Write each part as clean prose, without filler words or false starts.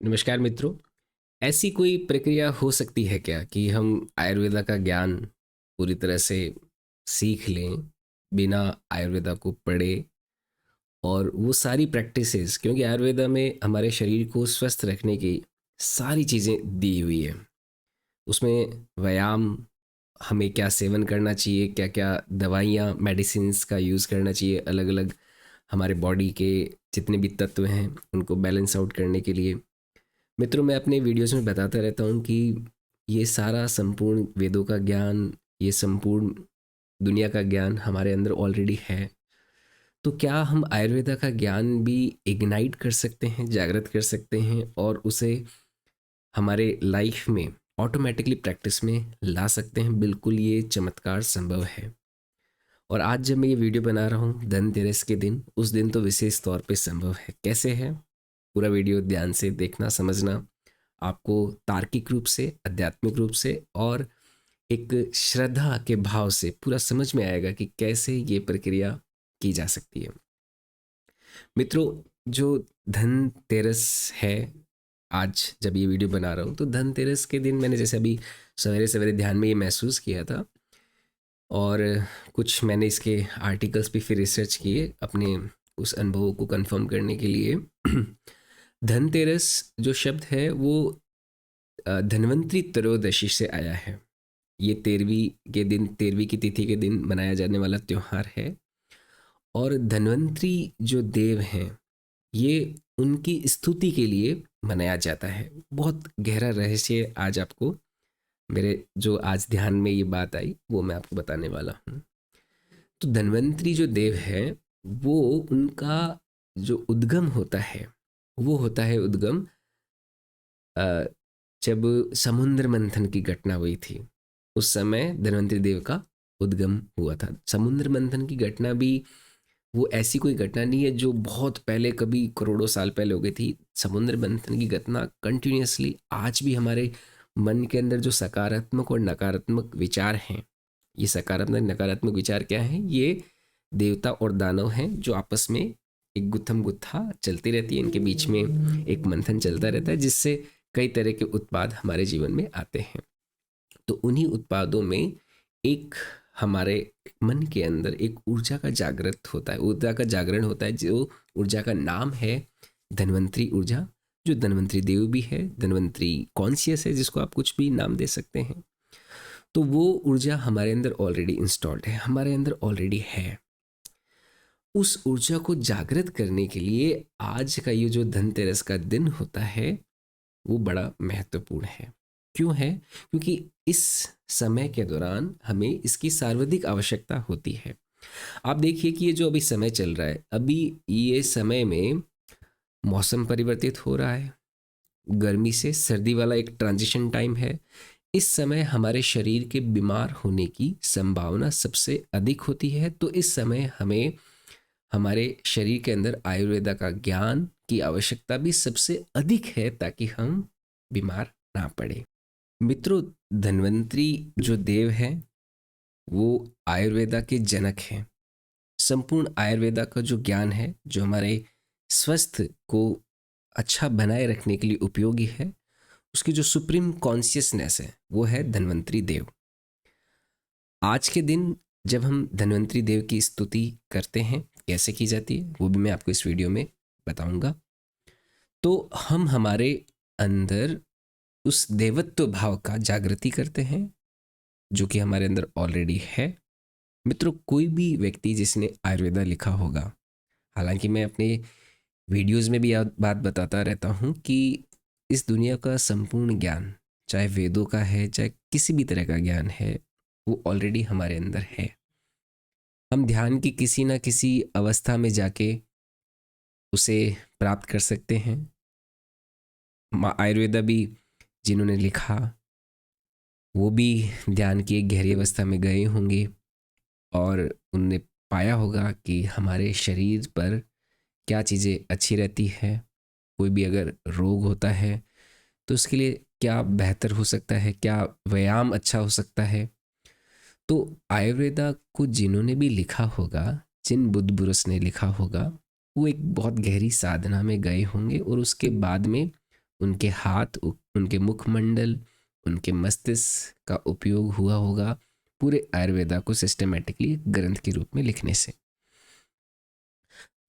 नमस्कार मित्रों। ऐसी कोई प्रक्रिया हो सकती है क्या कि हम आयुर्वेदा का ज्ञान पूरी तरह से सीख लें बिना आयुर्वेदा को पढ़े, और वो सारी प्रैक्टिसेस, क्योंकि आयुर्वेदा में हमारे शरीर को स्वस्थ रखने की सारी चीज़ें दी हुई है। उसमें व्यायाम, हमें क्या सेवन करना चाहिए, क्या क्या दवाइयाँ मेडिसिन्स का यूज़ करना चाहिए, अलग अलग हमारे बॉडी के जितने भी तत्व हैं उनको बैलेंस आउट करने के लिए। मित्रों, मैं अपने वीडियोस में बताता रहता हूँ कि ये सारा संपूर्ण वेदों का ज्ञान, ये संपूर्ण दुनिया का ज्ञान हमारे अंदर ऑलरेडी है। तो क्या हम आयुर्वेदा का ज्ञान भी इग्नाइट कर सकते हैं, जागृत कर सकते हैं और उसे हमारे लाइफ में ऑटोमेटिकली प्रैक्टिस में ला सकते हैं? बिल्कुल, ये चमत्कार संभव है। और आज जब मैं ये वीडियो बना रहा हूँ धनतेरस के दिन, उस दिन तो विशेष तौर पे संभव है। कैसे है? पूरा वीडियो ध्यान से देखना, समझना। आपको तार्किक रूप से, आध्यात्मिक रूप से और एक श्रद्धा के भाव से पूरा समझ में आएगा कि कैसे ये प्रक्रिया की जा सकती है। मित्रों, जो धनतेरस है, आज जब ये वीडियो बना रहा हूँ तो धनतेरस के दिन मैंने जैसे अभी सवेरे सवेरे ध्यान में ये महसूस किया था, और कुछ मैंने इसके आर्टिकल्स भी फिर रिसर्च किए अपने उस अनुभवों को कंफर्म करने के लिए। धनतेरस जो शब्द है वो धन्वंतरी त्रयोदशी से आया है। ये 13वीं के दिन, 13वीं की तिथि के दिन मनाया जाने वाला त्यौहार है। और धन्वंतरी जो देव हैं, ये उनकी स्तुति के लिए मनाया जाता है। बहुत गहरा रहस्य आज आपको, मेरे जो आज ध्यान में ये बात आई वो मैं आपको बताने वाला हूँ। तो धन्वंतरी जो देव है, वो उनका जो उद्गम होता है, वो होता है उद्गम अ, जब समुद्र मंथन की घटना हुई थी, उस समय धन्वंतरी देव का उद्गम हुआ था। समुद्र मंथन की घटना भी वो ऐसी कोई घटना नहीं है जो बहुत पहले, कभी करोड़ों साल पहले हो गई थी। समुद्र मंथन की घटना कंटिन्यूअसली आज भी हमारे मन के अंदर जो सकारात्मक और नकारात्मक विचार हैं, ये सकारात्मक नकारात्मक विचार क्या हैं? ये देवता और दानव हैं जो आपस में एक गुत्थम गुत्था चलती रहती है, इनके बीच में एक मंथन चलता रहता है, जिससे कई तरह के उत्पाद हमारे जीवन में आते हैं। तो उन्हीं उत्पादों में एक हमारे मन के अंदर एक ऊर्जा का जागृत होता है, ऊर्जा का जागरण होता है, जो ऊर्जा का नाम है धन्वंतरी ऊर्जा, जो धन्वंतरी देव भी है, धन्वंतरी कॉन्शियस है, जिसको आप कुछ भी नाम दे सकते हैं। तो वो ऊर्जा हमारे अंदर ऑलरेडी इंस्टॉल्ड है, हमारे अंदर ऑलरेडी है। उस ऊर्जा को जागृत करने के लिए आज का ये जो धनतेरस का दिन होता है, वो बड़ा महत्वपूर्ण है। क्यों है? क्योंकि इस समय के दौरान हमें इसकी सर्वाधिक आवश्यकता होती है। आप देखिए कि ये जो अभी समय चल रहा है, अभी ये समय में मौसम परिवर्तित हो रहा है, गर्मी से सर्दी वाला एक ट्रांजिशन टाइम है। इस समय हमारे शरीर के बीमार होने की संभावना सबसे अधिक होती है। तो इस समय हमें हमारे शरीर के अंदर आयुर्वेदा का ज्ञान की आवश्यकता भी सबसे अधिक है, ताकि हम बीमार ना पड़े। मित्रों, धन्वंतरी जो देव हैं, वो आयुर्वेदा के जनक हैं। संपूर्ण आयुर्वेदा का जो ज्ञान है, जो हमारे स्वास्थ्य को अच्छा बनाए रखने के लिए उपयोगी है, उसकी जो सुप्रीम कॉन्शियसनेस है, वो है धन्वंतरी देव। आज के दिन जब हम धन्वंतरी देव की स्तुति करते हैं, कैसे की जाती है वो भी मैं आपको इस वीडियो में बताऊंगा। तो हम हमारे अंदर उस देवत्व भाव का जागृति करते हैं, जो कि हमारे अंदर ऑलरेडी है। मित्रों, कोई भी व्यक्ति जिसने आयुर्वेदा लिखा होगा, हालांकि मैं अपने वीडियोस में भी यह बात बताता रहता हूँ कि इस दुनिया का संपूर्ण ज्ञान, चाहे वेदों का है, चाहे किसी भी तरह का ज्ञान है, वो ऑलरेडी हमारे अंदर है। हम ध्यान की किसी ना किसी अवस्था में जाके उसे प्राप्त कर सकते हैं। आयुर्वेदा भी जिन्होंने लिखा, वो भी ध्यान की एक गहरी अवस्था में गए होंगे, और उनने पाया होगा कि हमारे शरीर पर क्या चीज़ें अच्छी रहती है। कोई भी अगर रोग होता है तो उसके लिए क्या बेहतर हो सकता है, क्या व्यायाम अच्छा हो सकता है। तो आयुर्वेदा को जिन्होंने भी लिखा होगा, जिन बुद्ध पुरुष ने लिखा होगा, वो एक बहुत गहरी साधना में गए होंगे, और उसके बाद में उनके हाथ, उनके मुखमंडल, उनके मस्तिष्क का उपयोग हुआ होगा पूरे आयुर्वेदा को सिस्टमेटिकली ग्रंथ के रूप में लिखने से।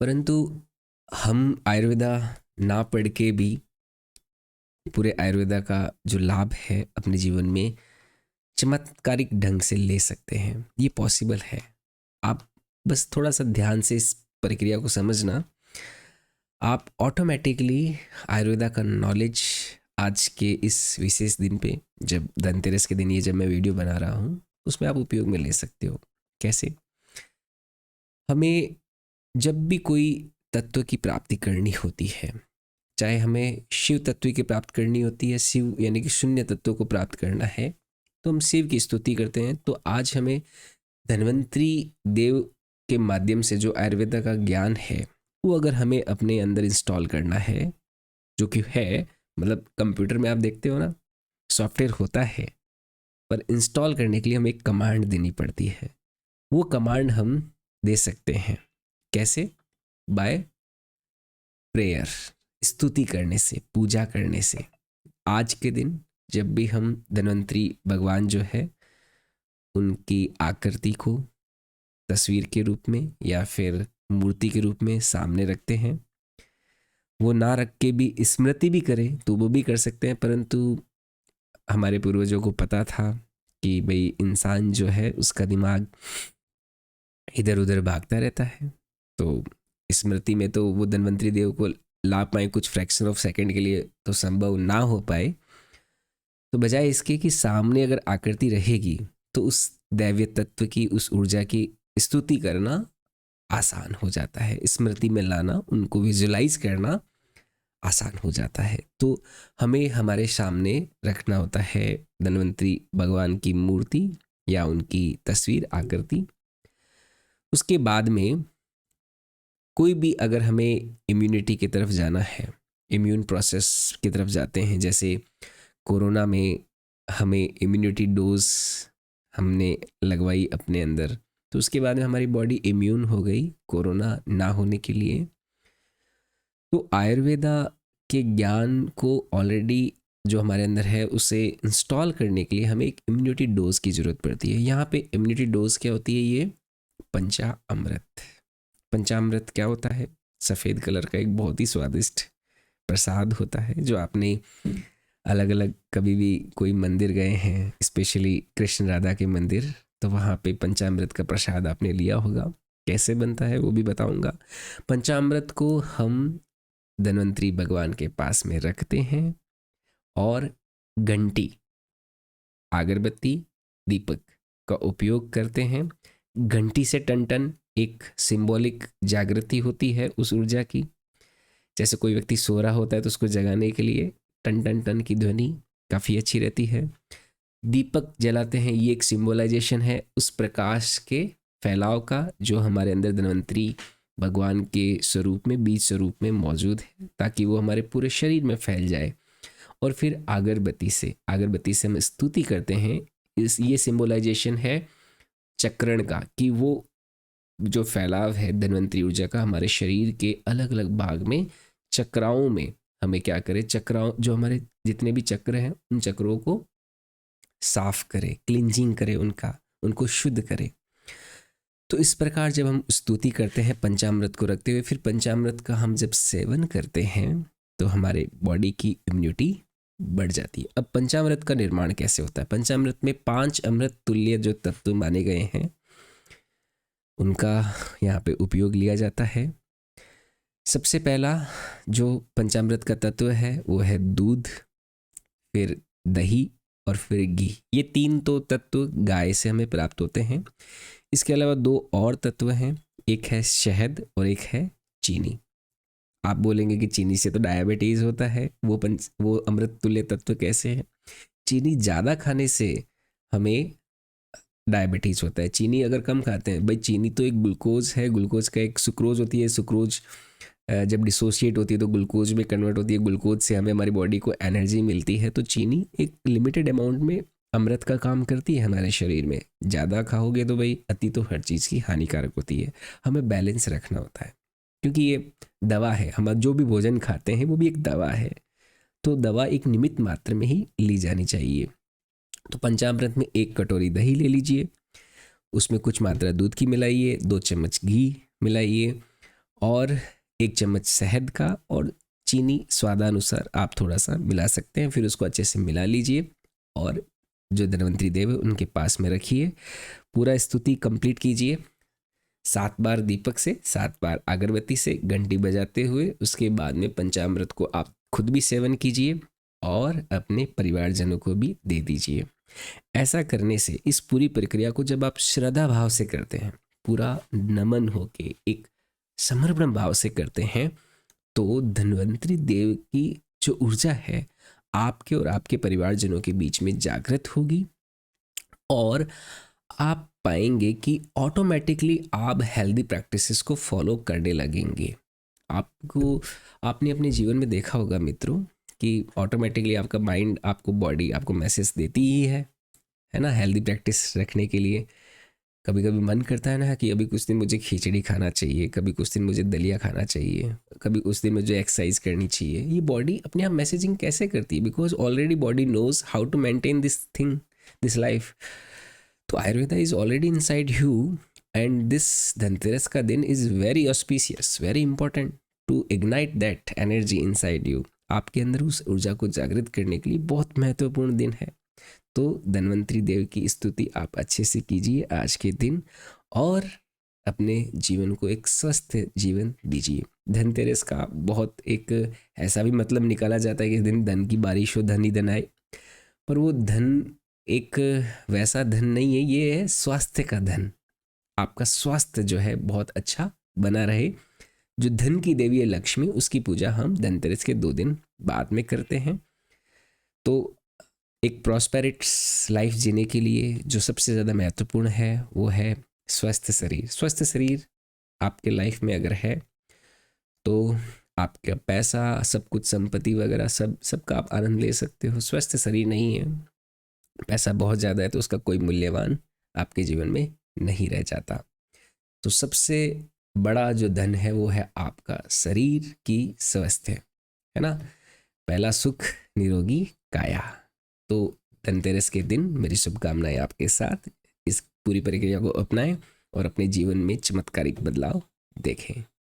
परंतु हम आयुर्वेदा ना पढ़ के भी पूरे आयुर्वेदा का जो लाभ है अपने जीवन में चमत्कारिक ढंग से ले सकते हैं। ये पॉसिबल है। आप बस थोड़ा सा ध्यान से इस प्रक्रिया को समझना, आप ऑटोमेटिकली आयुर्वेदा का नॉलेज आज के इस विशेष दिन पे, जब धनतेरस के दिन ये जब मैं वीडियो बना रहा हूँ, उसमें आप उपयोग में ले सकते हो। कैसे? हमें जब भी कोई तत्व की प्राप्ति करनी होती है, चाहे हमें शिव तत्व की प्राप्त करनी होती है, शिव यानी कि शून्य तत्व को प्राप्त करना है, तो हम शिव की स्तुति करते हैं। तो आज हमें धन्वंतरी देव के माध्यम से जो आयुर्वेदा का ज्ञान है वो अगर हमें अपने अंदर इंस्टॉल करना है, जो कि है, मतलब कंप्यूटर में आप देखते हो ना सॉफ्टवेयर होता है, पर इंस्टॉल करने के लिए हमें एक कमांड देनी पड़ती है। वो कमांड हम दे सकते हैं। कैसे? बाय प्रेयर, स्तुति करने से, पूजा करने से। आज के दिन जब भी हम धन्वंतरी भगवान जो है उनकी आकृति को तस्वीर के रूप में या फिर मूर्ति के रूप में सामने रखते हैं, वो ना रख के भी स्मृति भी करें तो वो भी कर सकते हैं। परंतु हमारे पूर्वजों को पता था कि भाई इंसान जो है उसका दिमाग इधर उधर भागता रहता है, तो स्मृति में तो वो धन्वंतरी देव को ला पाए कुछ फ्रैक्शन ऑफ सेकंड के लिए तो संभव ना हो पाए। तो बजाय इसके कि सामने अगर आकृति रहेगी तो उस दैवीय तत्व की, उस ऊर्जा की स्तुति करना आसान हो जाता है, स्मृति में लाना, उनको विजुलाइज करना आसान हो जाता है। तो हमें हमारे सामने रखना होता है धन्वंतरी भगवान की मूर्ति या उनकी तस्वीर, आकृति। उसके बाद में कोई भी अगर हमें इम्यूनिटी की तरफ जाना है, इम्यून प्रोसेस की तरफ जाते हैं, जैसे कोरोना में हमें इम्यूनिटी डोज हमने लगवाई अपने अंदर, तो उसके बाद में हमारी बॉडी इम्यून हो गई कोरोना ना होने के लिए। तो आयुर्वेदा के ज्ञान को ऑलरेडी जो हमारे अंदर है उसे इंस्टॉल करने के लिए हमें एक इम्यूनिटी डोज की ज़रूरत पड़ती है। यहाँ पे इम्यूनिटी डोज क्या होती है? ये पंचामृत। पंचामृत क्या होता है? सफ़ेद कलर का एक बहुत ही स्वादिष्ट प्रसाद होता है, जो आपने अलग अलग कभी भी कोई मंदिर गए हैं, स्पेशली कृष्ण राधा के मंदिर, तो वहाँ पे पंचामृत का प्रसाद आपने लिया होगा। कैसे बनता है वो भी बताऊंगा। पंचामृत को हम धन्वंतरी भगवान के पास में रखते हैं और घंटी, अगरबत्ती, दीपक का उपयोग करते हैं। घंटी से टन टन एक सिंबॉलिक जागृति होती है उस ऊर्जा की। जैसे कोई व्यक्ति सो रहा होता है तो उसको जगाने के लिए टन टन टन की ध्वनि काफ़ी अच्छी रहती है। दीपक जलाते हैं, ये एक सिंबलाइजेशन है उस प्रकाश के फैलाव का जो हमारे अंदर धन्वंतरी भगवान के स्वरूप में, बीज स्वरूप में मौजूद है, ताकि वो हमारे पूरे शरीर में फैल जाए। और फिर अगरबत्ती से हम स्तुति करते हैं। ये सिंबलाइजेशन है चक्रण का, कि वो जो फैलाव है धन्वंतरी ऊर्जा का हमारे शरीर के अलग अलग भाग में, चक्राओं में हमें क्या करें, चक्राओं जो हमारे जितने भी चक्र हैं उन चक्रों को साफ करे, क्लिंजिंग करे, उनको शुद्ध करे। तो इस प्रकार जब हम स्तुति करते हैं पंचामृत को रखते हुए, फिर पंचामृत का हम जब सेवन करते हैं तो हमारे बॉडी की इम्यूनिटी बढ़ जाती है। अब पंचामृत का निर्माण कैसे होता है? पंचामृत में 5 अमृत तुल्य जो तत्व माने गए हैं उनका यहाँ पे उपयोग लिया जाता है। सबसे पहला जो पंचामृत का तत्व है वो है दूध, फिर दही और फिर घी। ये 3 तो तत्व गाय से हमें प्राप्त होते हैं। इसके अलावा 2 और तत्व हैं, एक है शहद और एक है चीनी। आप बोलेंगे कि चीनी से तो डायबिटीज़ होता है, वो अमृत तुल्य तत्व कैसे है? चीनी ज़्यादा खाने से हमें डायबिटीज़ होता है। चीनी अगर कम खाते हैं, भाई चीनी तो एक ग्लूकोज है, ग्लूकोज का एक सुक्रोज होती है, सुक्रोज जब डिसोशिएट होती है तो ग्लूकोज में कन्वर्ट होती है, ग्लूकोज से हमें हमारी बॉडी को एनर्जी मिलती है। तो चीनी एक लिमिटेड अमाउंट में अमृत का काम करती है हमारे शरीर में। ज़्यादा खाओगे तो भाई अति तो हर चीज़ की हानिकारक होती है। हमें बैलेंस रखना होता है, क्योंकि ये दवा है। हम जो भी भोजन खाते हैं वो भी एक दवा है। तो दवा एक निमित मात्रा में ही ली जानी चाहिए। तो पंचामृत में 1 कटोरी दही ले लीजिए, उसमें कुछ मात्रा दूध की मिलाइए, 2 चम्मच घी मिलाइए और 1 चम्मच शहद का, और चीनी स्वादानुसार आप थोड़ा सा मिला सकते हैं। फिर उसको अच्छे से मिला लीजिए और जो धन्वंतरी देव है उनके पास में रखिए। पूरा स्तुति कंप्लीट कीजिए 7 बार दीपक से, 7 बार अगरबत्ती से, घंटी बजाते हुए। उसके बाद में पंचामृत को आप खुद भी सेवन कीजिए और अपने परिवारजनों को भी दे दीजिए। ऐसा करने से, इस पूरी प्रक्रिया को जब आप श्रद्धा भाव से करते हैं, पूरा नमन होके एक समर्पण भाव से करते हैं, तो धन्वंतरी देव की जो ऊर्जा है आपके और आपके परिवारजनों के बीच में जागृत होगी और आप पाएंगे कि ऑटोमेटिकली आप हेल्दी प्रैक्टिसेस को फॉलो करने लगेंगे। आपको, आपने अपने जीवन में देखा होगा मित्रों कि ऑटोमेटिकली आपका माइंड, आपको बॉडी आपको मैसेज देती ही है ना, हेल्दी प्रैक्टिस रखने के लिए। कभी कभी मन करता है ना कि अभी कुछ दिन मुझे खिचड़ी खाना चाहिए, कभी कुछ दिन मुझे दलिया खाना चाहिए, कभी कुछ दिन मुझे एक्सरसाइज करनी चाहिए। ये बॉडी अपने आप मैसेजिंग कैसे करती है? Because already body knows how to maintain this thing, this life. तो Ayurveda is already inside you, and this Dhanteras का दिन is very auspicious, very important to ignite that energy inside you. आपके अंदर उस ऊर्जा को जागृत करने के लिए बहुत महत्वपूर्ण दिन है। तो धन्वंतरी देव की स्तुति आप अच्छे से कीजिए आज के दिन और अपने जीवन को एक स्वस्थ जीवन दीजिए। धनतेरस का बहुत एक ऐसा भी मतलब निकाला जाता है कि इस दिन धन की बारिश हो, धन ही धन आए। पर वो धन एक वैसा धन नहीं है, ये है स्वास्थ्य का धन। आपका स्वास्थ्य जो है बहुत अच्छा बना रहे। जो धन की देवी है लक्ष्मी, उसकी पूजा हम धनतेरस के 2 दिन बाद में करते हैं। तो एक प्रॉस्पेरिट्स लाइफ जीने के लिए जो सबसे ज़्यादा महत्वपूर्ण है वो है स्वस्थ शरीर। स्वस्थ शरीर आपके लाइफ में अगर है तो आपका पैसा, सब कुछ, संपत्ति वगैरह सबका आप आनंद ले सकते हो। स्वस्थ शरीर नहीं है, पैसा बहुत ज़्यादा है तो उसका कोई मूल्यवान आपके जीवन में नहीं रह जाता। तो सबसे बड़ा जो धन है वो है आपका शरीर की स्वास्थ्य, है ना। पहला सुख निरोगी काया। तो धनतेरस के दिन मेरी शुभकामनाएं आपके साथ। इस पूरी प्रक्रिया को अपनाएं और अपने जीवन में चमत्कारिक बदलाव देखें।